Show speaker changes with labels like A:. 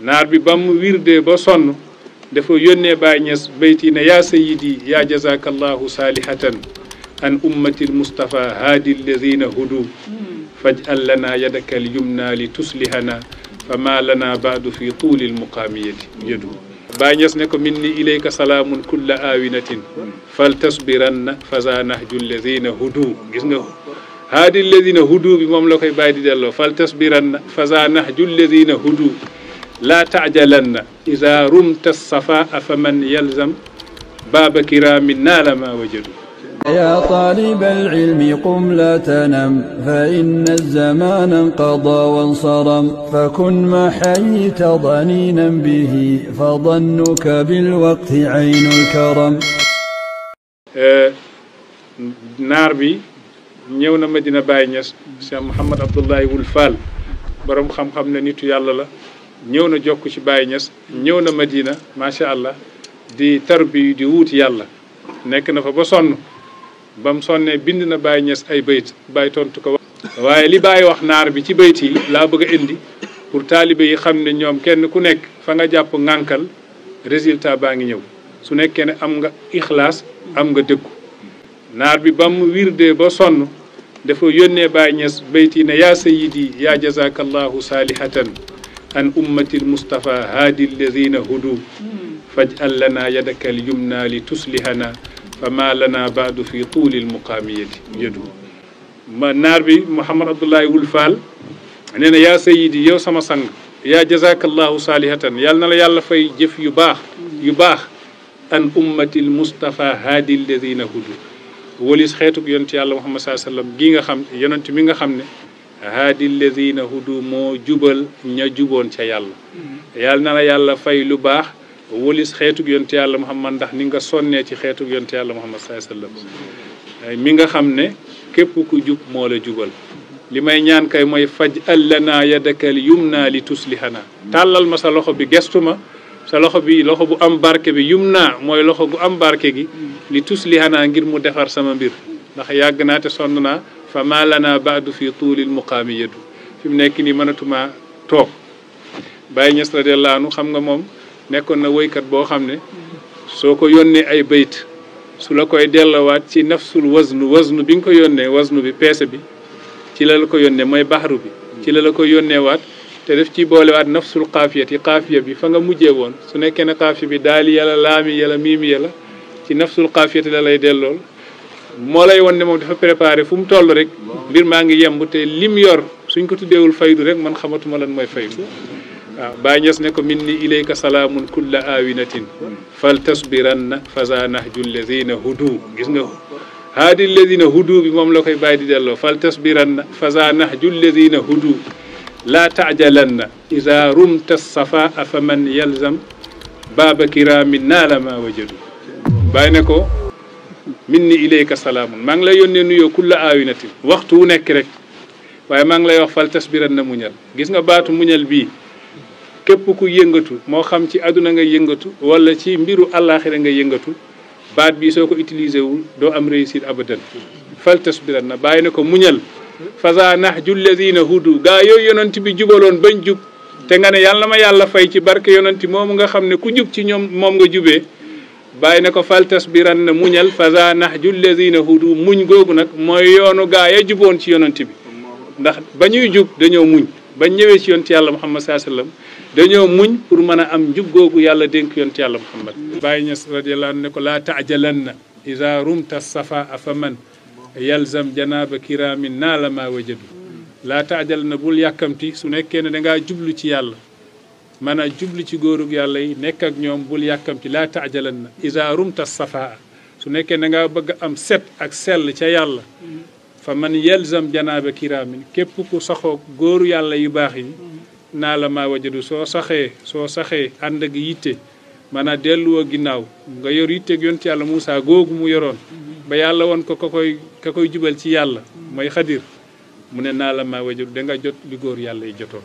A: naar bi ba mu wirde ba sonn dafa yónnee Baay Ñas bayti ne yaa sayidi yaa jazakallahu salihatan an ummati almustafa haadi alladina hudu faj'al lana yadaka alyumna li tuslihana fama lana baadu fi tuuli almuqamiyati yadu Baay Ñas ne ko minni ilayka salaamun kulla aawinatin fal tasbiranna faza nahju alladina hudu gis nga haadi alladina hudu bi moom la koy bàyyi di delloo fal tasbiranna faza nahju alladina hudu laa taajalanna ida rumta safaa faman yalzam baaba kiraamin naala ma wajadu
B: يا طالب العلم قم لا تنم فإن الزمان انقضى وانصرم فكن ما حييت ضنينا به فظنك بالوقت عين الكرم
A: naar bi ñëw na Medina Baye Niass Cheikh Mouhamad Abdoulaye Wul Fall borom xam-xam ne nitu yàlla la ñëw na jokk ci Baye Niass ñëw na Medina macha allah di tarbi di wuuti yàlla nekk na fa ba sonn ba mu sonnee bind na Baye Niass ay bayt Baye tontu ko waaye li Baye wax naar bi ci bayt yi laa bëgg a indi pour taalibe yi xam ne ñoom kenn ku nekk fa nga jàpp ŋànkal résultat baa ngi ñëw su nekkee ne am nga ixlaas am nga dëggu naar bi ba mu wirdee ba sonn dafa yónnee Baye Niass bayt yi ne yaa sayidi yaa jazakallahu salihatan an ummati almustafa haadi alladina hudu faj'al lana yadaka alyumna li tuslihana fama lana baadu fi tuuli almuqamiyati yadu ma naar bi Mouhamad Abdoulaye Wul Fall nee na yaa sayidi yow sama sang yaa jazakallahu salihatan yàlla na la yàlla fay jëf yu baax an ummati almustafa haadi alladina hudu walis xeetug yonent yàlla Muhammad sallallahu alayhi wasallam gi nga xam yonent mi nga xam ne haadi alladina hudu moo jubal ña juboon ca yàlla yàlla na la yàlla fay lu baax walis xeetug yonent yàlla Muhammad ndax ni nga sonnee ci xeetug yonent yàlla Muhammad sallallahu alayhi wasallam mi nga xam ne képp ku jub moo la jubal li may ñaan kay mooy faj'al lana yadaka al-yumna li tuslihana tàllal ma sa loxo bi gestu ma sa loxo bi loxo bu am barke bi yumna mooy loxo gu am barke gi li tuslihana ngir mu defar sama mbir ndax yàgg naa te sonn naa fa ma lana baadu fi tuulil muqaami yadu fi mu nekk nii mënatuma toog Baye Niass radiyallahu anhu xam nga moom nekkoon na woykat boo xam ne soo ko yónnee ay bayt su la koy dellowaat ci nafsul waznu bi nga ko yónnee waznu bi peese bi ci la ko yónnee mooy baxaru bi ci la ko yónnee waat te def ci boolewaat nafsul xaafiyati xaafiya bi fa nga mujjee woon su nekkee ne xaafiya bi daali yàlla laami yàlla miimi yàlla ci nafsul xaafiyati la lay dellool moo lay won ne moom dafa préparé fu mu toll rek mbir maa ngi yemb te lim yor suñ ko tuddeewul faydu rek man xamatuma lan mooy faydu waaw Baye Niass ne ko minni ilayka salaamun kulla aawinatin fal tasbiranna faza nahju alladina hudu gis nga haadi alladina hudu bi moom la koy bàyyi di delloo fal tasbiranna faza nahju alladina hudu laa taajalanna ida rumta safaa fa man yalzam baaba kiraamin naala ma wajadu bàyyi ne ko minni ilayka salaamun maa ngi lay yónnee nuyoo kulla aawinatin waxtu wu nekk rek waaye maa ngi lay wax fal tasbiranna muñal gis nga baatu muñal bii képp ku yëngatu moo xam ci àdduna nga yëngatu wala ci mbiru àllaaxira nga yëngatu baat bi soo ko utilisé wul doo am réussite abadan fal tasbiranna bàyyi ne ko muñal faza nahju alladina hudu gaa yooyu yonent bi jubaloon bañ jub te nga ne yàlla ma yàlla fay ci barke yonent moomu nga xam ne ku jub ci ñoom moom nga jubee bàyyi ne ko fal tasbiranna muñal faza nahju alladina hudu muñ googu nag mooy yoonu gaa ya juboon ci yonent bi ndax ba ñuy jub dañoo muñ bañ ñëwee ci yonent yàlla Muhammad sallallahu alayhi wasallam dañoo muñ pour mën a am njub googu yàlla dénk yonent yàlla Muhammad Baye Niass radiyallahu anhu ne ko laa taajalanna iza rumta safaa fa man yalzam janaaba kiraamin naala ma wajadu laa taajalanna bul yàkkamti su nekkee ne dangaa jublu ci yàlla mën a jublu ci góorug yàlla yi nekk ak ñoom bul yàkkamti laa taajalanna iza rumta safaa su nekkee dangaa bëgg am set ak sell ca yàlla fa man yalzam janaaba kiraamin képp ku saxoo góoru yàlla yu baax yi naa la maa wajadu soo saxee ànd ak yitte maanaam delluwoo ginnaaw nga yor yitteeg yonent yàlla Moussa googu mu yoroon ba yàlla woon ko ka koy jubal ci yàlla mooy Xadir mu ne naa la maa wajadu da nga jot li góor yàlla yi jotoon